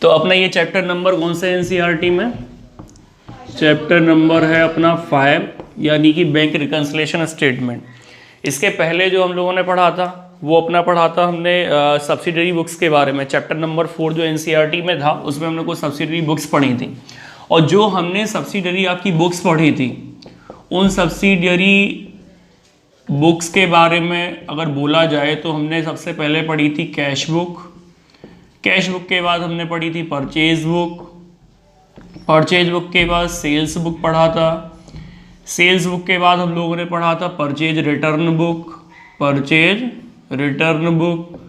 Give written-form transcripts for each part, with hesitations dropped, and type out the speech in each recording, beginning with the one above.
तो अपना ये चैप्टर नंबर कौन सा है एनसीईआरटी में? चैप्टर नंबर है अपना 5, यानी कि बैंक रिकंसिलिएशन स्टेटमेंट। इसके पहले जो हम लोगों ने पढ़ा था वो अपना पढ़ा था हमने सब्सिडरी बुक्स के बारे में। चैप्टर नंबर 4 जो एनसीईआरटी में था उसमें हमने कुछ सब्सिडरी बुक्स पढ़ी थी, और जो हमने सब्सिडरी आपकी बुक्स पढ़ी थी उन सब्सिडरी बुक्स के बारे में अगर बोला जाए तो हमने सबसे पहले पढ़ी थी कैश बुक। कैश बुक के बाद हमने पढ़ी थी परचेज बुक। परचेज बुक के बाद सेल्स बुक पढ़ा था। सेल्स बुक के बाद हम लोगों ने पढ़ा था purchase return book. Purchase return book.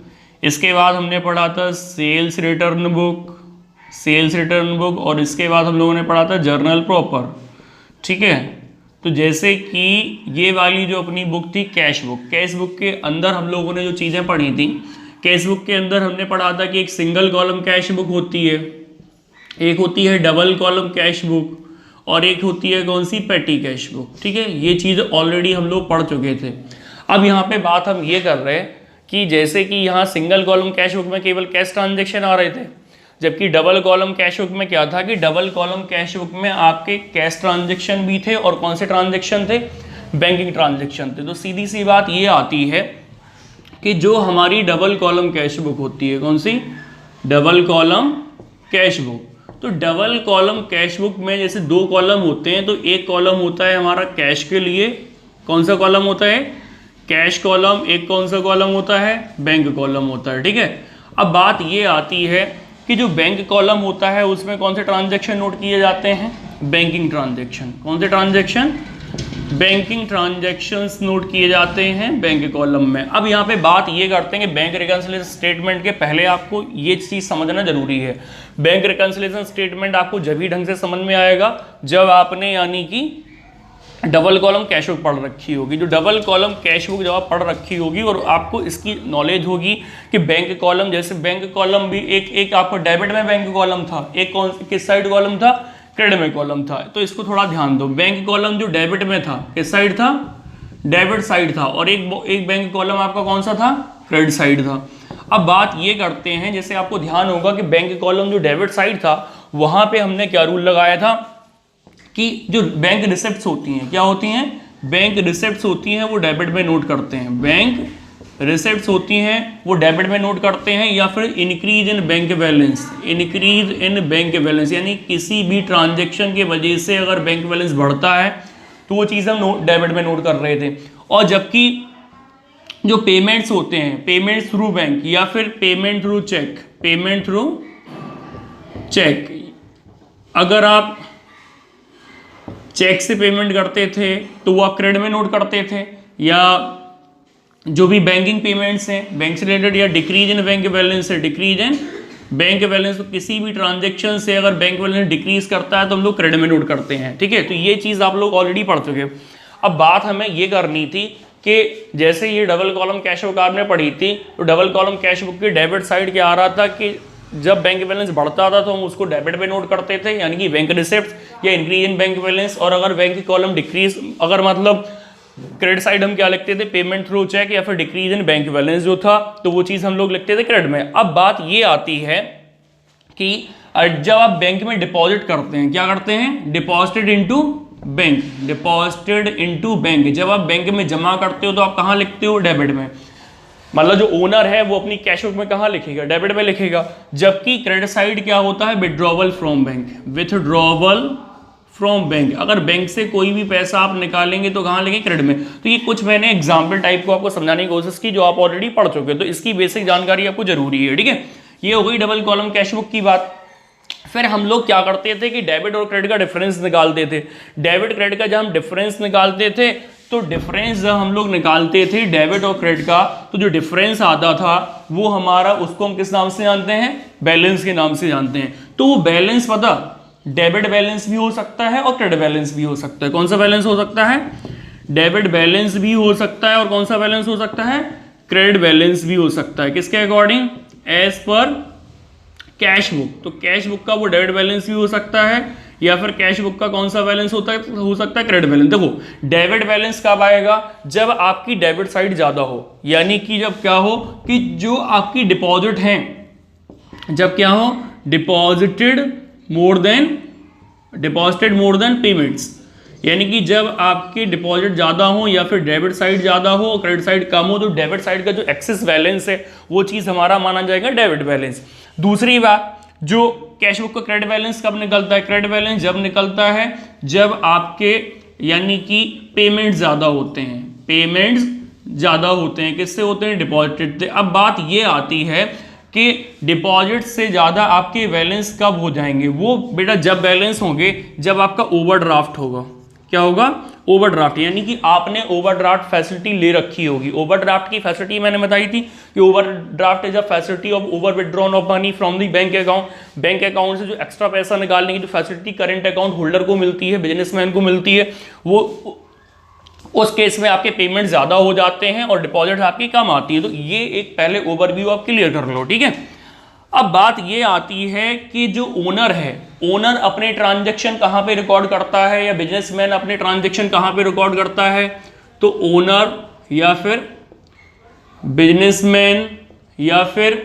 इसके बाद हमने पढ़ा था sales return book. Sales return book. और इसके बाद हम लोगों ने पढ़ा था जर्नल प्रॉपर। ठीक है, तो जैसे कि ये वाली जो अपनी बुक थी कैश बुक, कैश बुक के अंदर हम लोगों ने जो चीज़ें पढ़ी थी, कैश बुक के अंदर हमने पढ़ा था कि एक सिंगल कॉलम कैश बुक होती है, एक होती है डबल कॉलम कैश बुक, और एक होती है कौन सी, पेटी कैश बुक। ठीक है, ये चीज़ ऑलरेडी हम लोग पढ़ चुके थे। अब यहाँ पे बात हम ये कर रहे हैं कि जैसे कि यहाँ सिंगल कॉलम कैश बुक में केवल कैश ट्रांजेक्शन आ रहे थे, जबकि डबल कॉलम कैश बुक में क्या था कि डबल कॉलम कैश बुक में आपके कैश ट्रांजेक्शन भी थे, और कौन से ट्रांजेक्शन थे, बैंकिंग ट्रांजेक्शन थे। तो सीधी सी बात ये आती है कि जो हमारी डबल कॉलम कैश बुक होती है, कौन सी, डबल कॉलम कैश बुक। तो डबल कॉलम कैश बुक में जैसे 2 कॉलम होते हैं, तो एक कॉलम होता है हमारा कैश के लिए, कौन सा कॉलम होता है, कैश कॉलम। एक कौन सा कॉलम होता है, बैंक कॉलम होता है। ठीक है, अब बात ये आती है कि जो बैंक कॉलम होता है उसमें कौन से ट्रांजैक्शन नोट किए जाते हैं, बैंकिंग ट्रांजैक्शन। कौन से ट्रांजैक्शन, बैंकिंग ट्रांजैक्शंस नोट किए जाते हैं बैंक कॉलम में। अब यहाँ पे बात ये करते हैं कि बैंक रिकंसिलिएशन स्टेटमेंट के पहले आपको ये चीज़ समझना जरूरी है। बैंक रिकंसिलिएशन स्टेटमेंट आपको जब भी ढंग से समझ में आएगा जब आपने यानी कि डबल कॉलम कैश बुक पढ़ रखी होगी। जो डबल कॉलम कैश बुक जब आप पढ़ रखी होगी और आपको इसकी नॉलेज होगी कि बैंक कॉलम, जैसे बैंक कॉलम भी एक आपको डेबिट में बैंक कॉलम था, एक कौन किस साइड कॉलम था, क्रेडिट में कॉलम था। तो इसको थोड़ा ध्यान दो, बैंक कॉलम जो डेबिट में था किस साइड था, डेबिट साइड था, और एक बैंक कॉलम आपका कौन सा था, क्रेडिट साइड था। अब बात ये करते हैं, जैसे आपको ध्यान होगा कि बैंक कॉलम जो डेबिट साइड था वहां पे हमने क्या रूल लगाया था कि जो बैंक रिसिप्ट्स होती हैं, क्या होती हैं, बैंक रिसिप्ट्स होती हैं, वो डेबिट में नोट करते हैं। बैंक रिसिप्ट्स होती हैं वो डेबिट में नोट करते हैं, या फिर increase in bank balance, increase in bank balance, यानी किसी भी ट्रांजेक्शन के वजह से अगर बैंक बैलेंस बढ़ता है तो वो चीज़ हम डेबिट में नोट कर रहे थे। और जबकि जो पेमेंट्स होते हैं, पेमेंट्स थ्रू बैंक या फिर payment through cheque, payment through cheque, अगर आप चेक से पेमेंट करते थे तो वो आप क्रेडिट में नोट करते थे, या जो भी बैंकिंग पेमेंट्स हैं बैंक से रिलेटेड, या डिक्रीज इन बैंक बैलेंस है, डिक्रीज इन बैंक बैलेंस, तो किसी भी ट्रांजेक्शन से अगर बैंक बैलेंस डिक्रीज करता है तो हम लोग क्रेडिट में नोट करते हैं। ठीक है, तो ये चीज़ आप लोग ऑलरेडी पढ़ चुके हो। अब बात हमें ये करनी थी कि जैसे ये डबल कॉलम कैश बुक आपने पढ़ी थी, तो डबल कॉलम कैश बुक की डेबिट साइड क्या आ रहा था कि जब बैंक बैलेंस बढ़ता था तो हम उसको डेबिट में नोट करते थे, यानी कि बैंक रिसिप्ट या इंक्रीज इन बैंक बैलेंस। और अगर बैंक कॉलम डिक्रीज, अगर मतलब क्रेडिट साइड हम क्या लिखते थे, पेमेंट थ्रू चेक या फिर डिक्रीज इन बैंक बैलेंस जो था, तो वो चीज़ हम लोग लिखते थे क्रेडिट में। अब बात ये आती है कि जब आप बैंक में डिपॉजिट करते हैं, क्या करते हैं, deposited into bank, deposited into bank. जब आप बैंक में जमा करते हो तो आप कहाँ लिखते हो, डेबिट में। मतलब जो ओनर है वो अपनी कैश बुक में कहाँ लिखेगा, डेबिट में लिखेगा। जबकि क्रेडिट साइड क्या होता है, withdrawal from bank, withdrawal from bank. अगर बैंक से कोई भी पैसा आप निकालेंगे तो कहाँ लिखेंगे, क्रेडिट में। तो ये कुछ मैंने एग्जाम्पल टाइप को आपको समझाने की कोशिश की जो आप ऑलरेडी पढ़ चुके हो, तो इसकी बेसिक जानकारी आपको जरूरी है। ठीक है, ये हो गई डबल कॉलम कैश बुक की बात। फिर हम लोग क्या करते थे कि डेबिट और क्रेडिट का डिफरेंस निकालते थे। डेबिट क्रेडिट का जब हम डिफरेंस निकालते थे तो डिफरेंस जब हम लोग निकालते थे डेबिट और क्रेडिट का, तो जो डिफरेंस आता था वो हमारा, उसको हम किस नाम से जानते हैं, बैलेंस के नाम से जानते हैं। तो वो बैलेंस पता, डेबिट बैलेंस भी हो सकता है और क्रेडिट बैलेंस भी हो सकता है। कौन सा बैलेंस हो सकता है, डेबिट बैलेंस भी हो सकता है, और कौन सा बैलेंस हो सकता है, क्रेडिट बैलेंस भी हो सकता है। किसके according, as per cash book. तो कैश बुक का वो डेबिट बैलेंस भी हो सकता है, या फिर कैश बुक का कौन सा बैलेंस हो सकता है, क्रेडिट बैलेंस। देखो डेबिट बैलेंस कब आएगा, जब आपकी डेबिट साइड ज्यादा हो, यानी कि जब क्या हो कि जो आपकी डिपॉजिट हैं, जब क्या हो, डिपॉजिटेड मोर देन पेमेंट्स, यानी कि जब आपके डिपॉजिट ज़्यादा हो या फिर डेबिट साइड ज़्यादा हो और क्रेडिट साइड कम हो, तो डेबिट साइड का जो एक्सेस बैलेंस है वो चीज़ हमारा माना जाएगा डेबिट बैलेंस। दूसरी बात, जो कैश बुक का क्रेडिट बैलेंस कब निकलता है? क्रेडिट बैलेंस जब निकलता है जब आपके यानी कि पेमेंट्स ज़्यादा होते हैं, पेमेंट्स ज़्यादा होते हैं। किससे होते हैं? डिपॉजिट से। अब बात ये आती है कि डिपॉजिट से ज़्यादा आपके बैलेंस कब हो जाएंगे? वो बेटा जब बैलेंस होंगे जब आपका ओवरड्राफ्ट होगा। क्या होगा? ओवरड्राफ्ट, यानी कि आपने ओवरड्राफ्ट फैसिलिटी ले रखी होगी। ओवरड्राफ्ट की फैसिलिटी मैंने बताई थी कि overdraft is a facility of over withdrawn of money from the bank account. Bank account से जो एक्स्ट्रा पैसा निकालने की जो फैसिलिटी करंट अकाउंट होल्डर को मिलती है, बिजनेसमैन को मिलती है, वो उस केस में आपके पेमेंट ज़्यादा हो जाते हैं और डिपॉजिट आपकी कम आती है। तो ये एक पहले ओवरव्यू आप क्लियर कर लो, ठीक है। अब बात ये आती है कि जो ओनर है, ओनर अपने ट्रांजैक्शन कहाँ पे रिकॉर्ड करता है या बिजनेसमैन अपने ट्रांजैक्शन कहाँ पे रिकॉर्ड करता है? तो ओनर या फिर बिजनेसमैन या फिर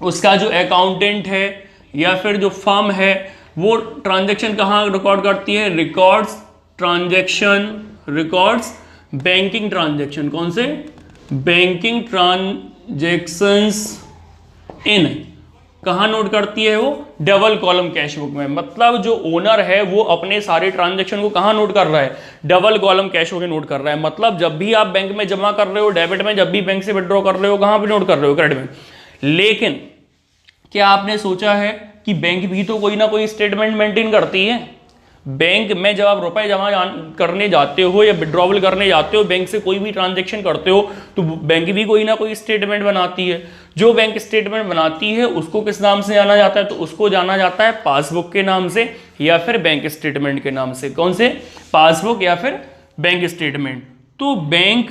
उसका जो अकाउंटेंट है या फिर जो फर्म है वो ट्रांजैक्शन कहाँ रिकॉर्ड करती है? Records banking transaction. कौन से? बैंकिंग ट्रांजैक्शंस इन कहाँ नोट करती है? वो डबल कॉलम कैश बुक में। मतलब जो ओनर है वो अपने सारे ट्रांजैक्शन को कहाँ नोट कर रहा है? डबल कॉलम कैश बुक में नोट कर रहा है। मतलब जब भी आप बैंक में जमा कर रहे हो डेबिट में, जब भी बैंक से विड्रॉ कर रहे हो कहाँ पे नोट कर रहे हो? क्रेडिट में। लेकिन क्या आपने सोचा है कि बैंक भी तो कोई ना कोई स्टेटमेंट मेंटेन करती है? बैंक में जब आप रुपए जमा करने जाते हो या विड्रॉवल करने जाते हो, बैंक से कोई भी ट्रांजैक्शन करते हो, तो बैंक भी कोई ना कोई स्टेटमेंट बनाती है। जो बैंक स्टेटमेंट बनाती है उसको किस नाम से जाना जाता है? तो उसको जाना जाता है पासबुक के नाम से या फिर बैंक स्टेटमेंट के नाम से। कौन से? पासबुक या फिर बैंक स्टेटमेंट। तो बैंक,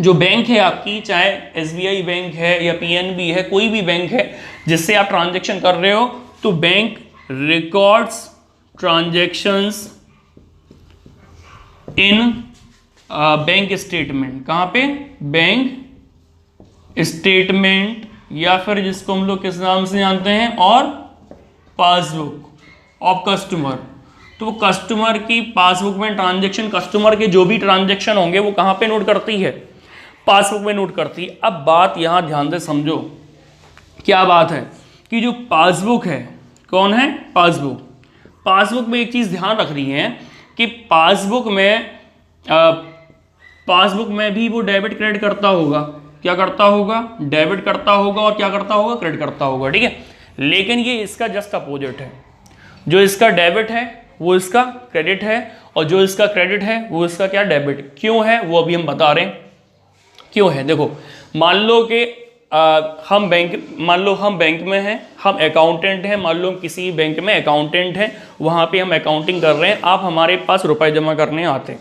जो बैंक है आपकी, चाहे SBI बैंक है या PNB है, कोई भी बैंक है जिससे आप ट्रांजैक्शन कर रहे हो, तो बैंक रिकॉर्ड्स ट्रांजैक्शंस इन बैंक स्टेटमेंट। कहाँ पे? बैंक स्टेटमेंट या फिर जिसको हम लोग किस नाम से जानते हैं? और पासबुक ऑफ कस्टमर। तो कस्टमर की पासबुक में ट्रांजैक्शन, कस्टमर के जो भी ट्रांजैक्शन होंगे वो कहाँ पे नोट करती है? पासबुक में नोट करती है। अब बात यहाँ ध्यान से समझो, क्या बात है कि जो पासबुक है, कौन है? पासबुक। पासबुक में एक चीज़ ध्यान रख रही है कि पासबुक में भी वो डेबिट क्रेडिट करता होगा। क्या करता होगा? डेबिट करता होगा। और क्या करता होगा? क्रेडिट करता होगा, ठीक है। लेकिन ये इसका जस्ट अपोजिट है। जो इसका डेबिट है वो इसका क्रेडिट है और जो इसका क्रेडिट है वो इसका क्या? डेबिट। क्यों है वो अभी हम बता रहे हैं क्यों है। देखो, मान लो कि हम बैंक में हैं, हम अकाउंटेंट हैं, मान लो किसी बैंक में अकाउंटेंट हैं, वहाँ पे हम अकाउंटिंग कर रहे हैं। आप हमारे पास रुपए जमा करने आते हैं।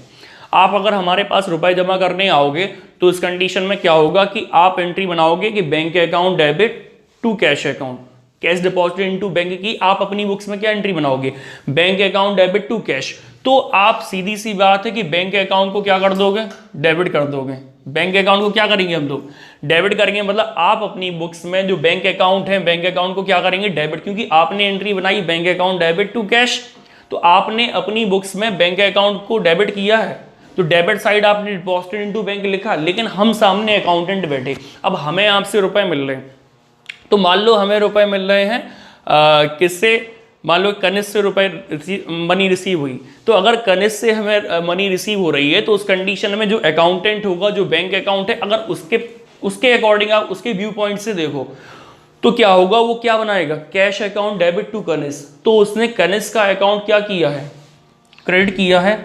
आप अगर हमारे पास रुपए जमा करने आओगे तो इस कंडीशन में क्या होगा कि आप एंट्री बनाओगे कि bank account debit to cash account, cash deposit into bank की आप अपनी बुक्स में क्या एंट्री बनाओगे? Bank account debit to cash. तो आप सीधी सी बात है कि बैंक अकाउंट को क्या कर दोगे? डेबिट कर दोगे। बैंक अकाउंट को क्या करेंगे हम लोग? डेबिट करेंगे। मतलब आप अपनी बुक्स में जो बैंक अकाउंट है, बैंक अकाउंट को क्या करेंगे? डेबिट। क्योंकि आपने एंट्री बनाई bank account debit to cash, तो आपने अपनी बुक्स में बैंक अकाउंट को डेबिट किया है, तो डेबिट साइड आपने डिपॉजिटेड इनटू बैंक लिखा। लेकिन हम सामने अकाउंटेंट बैठे, अब हमें आपसे रुपए मिल रहे हैं, तो मान लो हमें रुपए मिल रहे हैं किससे? मान लो कनिष्ठ से रुपए मनी रिसीव हुई। तो अगर कनिष्ठ से हमें मनी रिसीव हो रही है तो उस कंडीशन में जो अकाउंटेंट होगा, जो बैंक अकाउंट है, अगर उसके अकॉर्डिंग आप उसके व्यू पॉइंट से देखो तो क्या होगा? वो क्या बनाएगा? कैश अकाउंट डेबिट टू कनिष्ठ। तो उसने कनिष्ठ का अकाउंट क्या किया है? क्रेडिट किया है।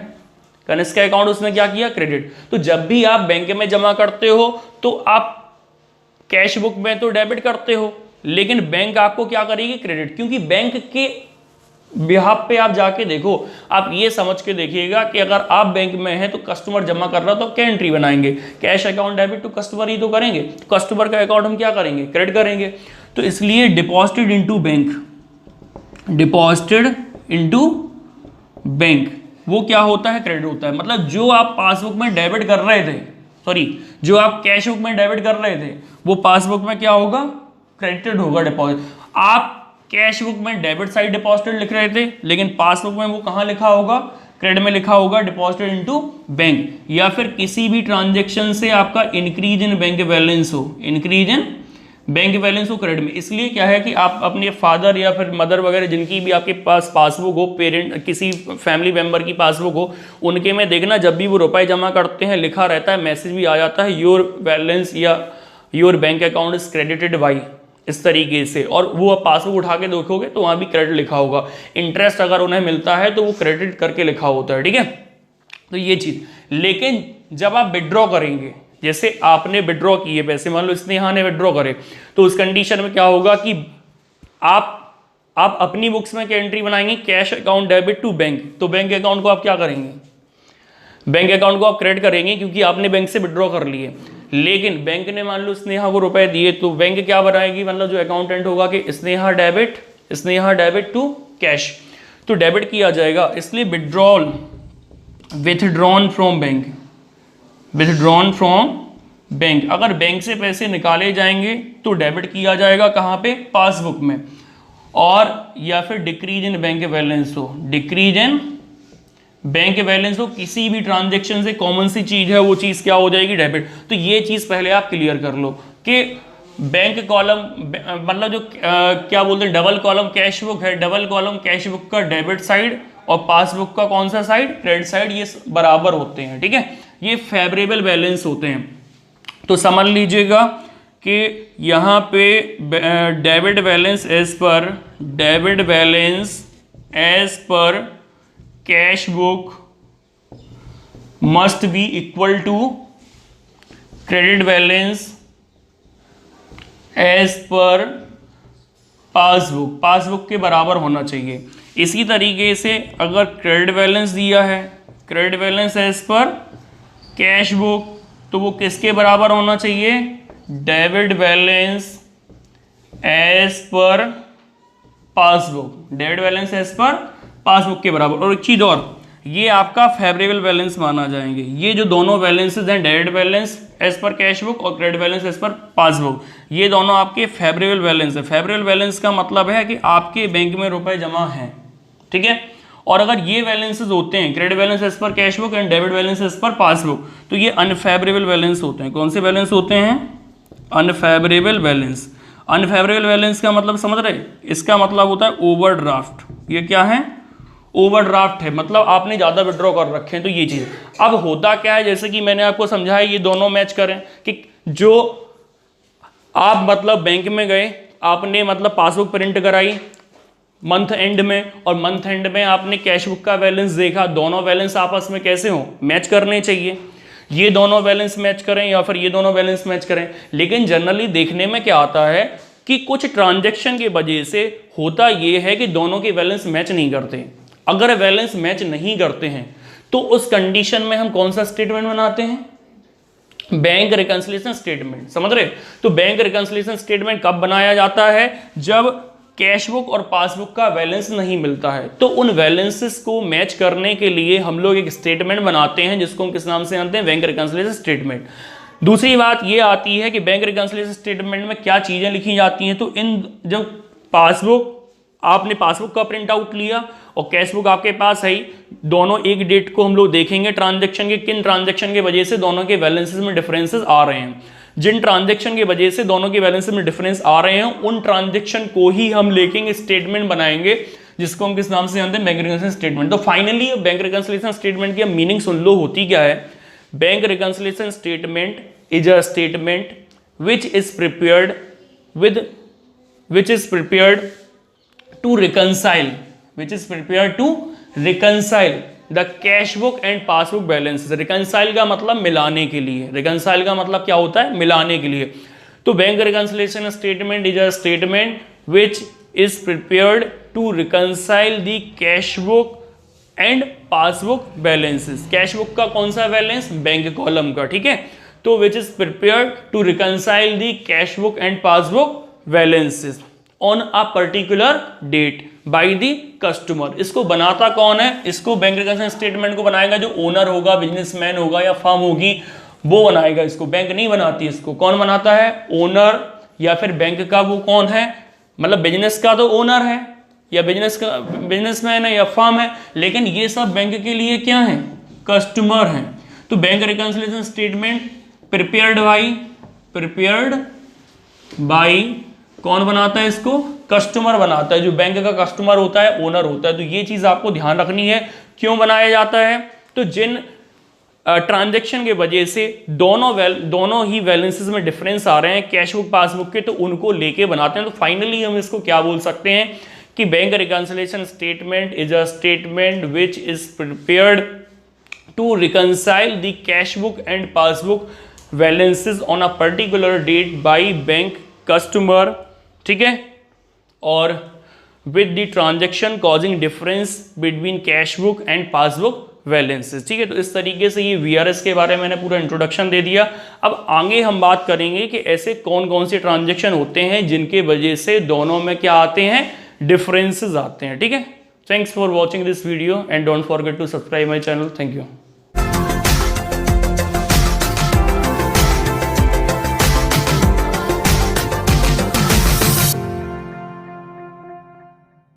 कनिष्ठ का अकाउंट उसने क्या किया? क्रेडिट। तो जब भी आप बैंक में जमा करते हो तो आप कैश बुक में तो डेबिट करते हो, लेकिन बैंक आपको क्या करेगी? क्रेडिट। क्योंकि बैंक के बिहाफ पे आप जाके देखो, आप ये समझ के देखिएगा कि अगर आप बैंक में हैं तो कस्टमर जमा कर रहा तो क्या एंट्री बनाएंगे? Cash account debit to customer ही तो करेंगे। तो कस्टमर का अकाउंट हम क्या करेंगे? क्रेडिट करेंगे। तो इसलिए deposited into bank, deposited into bank वो क्या होता है? क्रेडिट होता है। मतलब जो आप पासबुक में डेबिट कर रहे थे, जो आप कैश बुक में डेबिट कर रहे थे, वो पासबुक में क्या होगा? क्रेडिटेड होगा डिपॉजिट। आप कैश बुक में डेबिट साइड डिपॉजिटेड लिख रहे थे, लेकिन पासबुक में वो कहाँ लिखा होगा, क्रेडिट में लिखा होगा डिपॉजिटेड इनटू बैंक। या फिर किसी भी ट्रांजेक्शन से आपका इंक्रीज इन बैंक बैलेंस हो, इंक्रीज इन बैंक बैलेंस हो क्रेडिट में। इसलिए क्या है कि आप अपने फादर या फिर मदर वगैरह जिनकी भी आपके पास पासबुक हो, पेरेंट किसी फैमिली मेंबर की पासबुक हो, उनके में देखना जब भी वो रुपए जमा करते हैं लिखा रहता है, मैसेज भी आ जाता है योर बैलेंस या your bank account is credited by, इस तरीके से। और वो आप पासबुक उठा के देखोगे तो वहाँ भी क्रेडिट लिखा होगा। इंटरेस्ट अगर उन्हें मिलता है तो वो क्रेडिट करके लिखा होता है, ठीक है। तो ये चीज़, लेकिन जब आप विड्रॉ करेंगे, जैसे आपने विड्रॉ किए पैसे, मान लो स्नेहा ने विड्रॉ करे, तो उस कंडीशन में क्या होगा कि आप अपनी बुक्स में क्या एंट्री बनाएंगे, cash account debit to bank. तो बैंक अकाउंट को आप क्या करेंगे, बैंक अकाउंट को आप क्रेडिट करेंगे क्योंकि आपने बैंक से विड्रॉ कर लिए। लेकिन बैंक ने मान लो स्नेहा को रुपए दिए, तो बैंक क्या बनाएगी, मतलब जो अकाउंटेंट होगा कि स्नेहा डेबिट टू कैश, तो डेबिट किया जाएगा। इसलिए विथड्रॉन फ्रॉम बैंक, अगर बैंक से पैसे निकाले जाएंगे तो डेबिट किया जाएगा कहाँ पे, पासबुक में। और या फिर डिक्रीज इन बैंक बैलेंस हो, डिक्रीज इन बैंक बैलेंस हो, किसी भी ट्रांजेक्शन से कॉमन सी चीज है वो चीज क्या हो जाएगी, डेबिट। तो ये चीज पहले आप क्लियर कर लो कि बैंक कॉलम मतलब जो क्या बोलते हैं, डबल कॉलम कैश बुक है, डबल कॉलम कैश बुक का डेबिट साइड और पासबुक का कौन सा साइड, क्रेडिट साइड, ये बराबर होते हैं, ठीक है। ये फेवरेबल बैलेंस होते हैं। तो समझ लीजिएगा कि यहाँ पे debit balance as per cash book must be equal to credit balance as per passbook के बराबर होना चाहिए। इसी तरीके से अगर क्रेडिट बैलेंस दिया है, credit balance as per cash book, तो वो किसके बराबर होना चाहिए, debit balance as per passbook, debit balance as per passbook के बराबर। और एक चीज और, ये आपका फेवरेबल बैलेंस माना जाएंगे। ये जो दोनों बैलेंसेज हैं, debit balance as per cash book और credit balance as per passbook, ये दोनों आपके फेवरेबल बैलेंस है। फेवरेबल बैलेंस का मतलब है कि आपके बैंक में रुपए जमा हैं, ठीक है। और अगर ये बैलेंसेज होते हैं, credit balance as per cash book and debit balance as per passbook, तो ये अनफेवरेबल बैलेंस होते हैं। कौन से बैलेंस होते हैं, अनफेवरेबल बैलेंस। अनफेवरेबल बैलेंस का मतलब समझ रहे, इसका मतलब होता है ओवरड्राफ्ट। ये क्या है, ओवरड्राफ्ट है, मतलब आपने ज़्यादा विड्रॉ कर रखे हैं। तो ये चीज़ अब होता क्या है, जैसे कि मैंने आपको समझाया, ये दोनों मैच करें कि जो आप मतलब बैंक में गए, आपने मतलब पासबुक प्रिंट कराई मंथ एंड में, और मंथ एंड में आपने कैश बुक का बैलेंस देखा, दोनों बैलेंस आपस में कैसे हो, मैच करने चाहिए। ये दोनों बैलेंस मैच करें या फिर ये दोनों बैलेंस मैच करें। लेकिन जनरली देखने में क्या आता है कि कुछ ट्रांजैक्शन की वजह से होता ये है कि दोनों के बैलेंस मैच नहीं करते। अगर बैलेंस मैच नहीं करते हैं तो उस कंडीशन में हम कौन सा स्टेटमेंट बनाते हैं, बैंक रिकंसिलिएशन स्टेटमेंट। समझ रहे। तो बैंक रिकंसिलिएशन स्टेटमेंट कब बनाया जाता है, जब कैश बुक और पासबुक का बैलेंस नहीं मिलता है। तो उन बैलेंसेस को मैच करने के लिए हम लोग एक स्टेटमेंट बनाते हैं जिसको हम किस नाम से जानते हैं, बैंक रिकंसिलिएशन स्टेटमेंट। दूसरी बात ये आती है कि बैंक रिकंसिलिएशन स्टेटमेंट में क्या चीजें लिखी जाती हैं। तो इन जब पासबुक, आपने पासबुक का प्रिंट आउट लिया और कैश बुक आपके पास है, दोनों एक डेट को हम लोग देखेंगे ट्रांजैक्शन के, किन ट्रांजैक्शन की वजह से दोनों के बैलेंसेस में डिफरेंसेस आ रहे हैं। जिन ट्रांजैक्शन की वजह से दोनों के बैलेंसेस में डिफरेंस आ रहे हैं, उन ट्रांजैक्शन को ही हम लेके स्टेटमेंट बनाएंगे जिसको हम किस नाम से जानते हैं, बैंक रिकंसिलिएशन स्टेटमेंट। तो फाइनली बैंक रिकंसिलिएशन स्टेटमेंट की मीनिंग सुन लो, होती क्या है। Bank reconciliation statement is a statement which is prepared to reconcile the cash book and passbook balances। reconcile का मतलब मिलाने के लिए, reconcile का मतलब क्या होता है, मिलाने के लिए। तो bank reconciliation statement is a statement which is prepared to reconcile the cash book and passbook balances। cash book का कौन सा बैलेंस, बैंक कॉलम का, ठीक है। तो which is prepared to reconcile the cash book and passbook balances on a particular date by the customer। इसको बनाता कौन है, इसको बैंक रिकंसिलिएशन स्टेटमेंट को बनाएगा जो ओनर होगा, बिजनेसमैन होगा या फर्म होगी, वो बनाएगा इसको। बैंक नहीं बनाती इसको, कौन बनाता है, ओनर या फिर बैंक का वो कौन है, मतलब बिजनेस का तो ओनर है या बिजनेसमैन है या फर्म है, लेकिन ये सब बैंक के लिए क्या है, कस्टमर हैं। तो bank reconciliation statement prepared by कौन बनाता है इसको, कस्टमर बनाता है। जो बैंक का कस्टमर होता है ओनर होता है। तो ये चीज आपको ध्यान रखनी है। क्यों बनाया जाता है, तो जिन ट्रांजैक्शन के वजह से दोनों ही बैलेंसेस में डिफरेंस आ रहे हैं कैश बुक पासबुक के, तो उनको लेके बनाते हैं। तो फाइनली हम इसको क्या बोल सकते हैं कि bank reconciliation statement is a statement which is prepared to reconcile the cash book and passbook balances on a particular date by bank customer, ठीक है, और with the transaction causing difference between cash book and passbook balances, ठीक है। तो इस तरीके से ये वीआरएस के बारे में मैंने पूरा इंट्रोडक्शन दे दिया। अब आगे हम बात करेंगे कि ऐसे कौन कौन से ट्रांजैक्शन होते हैं जिनके वजह से दोनों में क्या आते हैं, डिफरेंसेस आते हैं, ठीक है। Thanks for watching this video and don't forget to subscribe my channel. Thank you.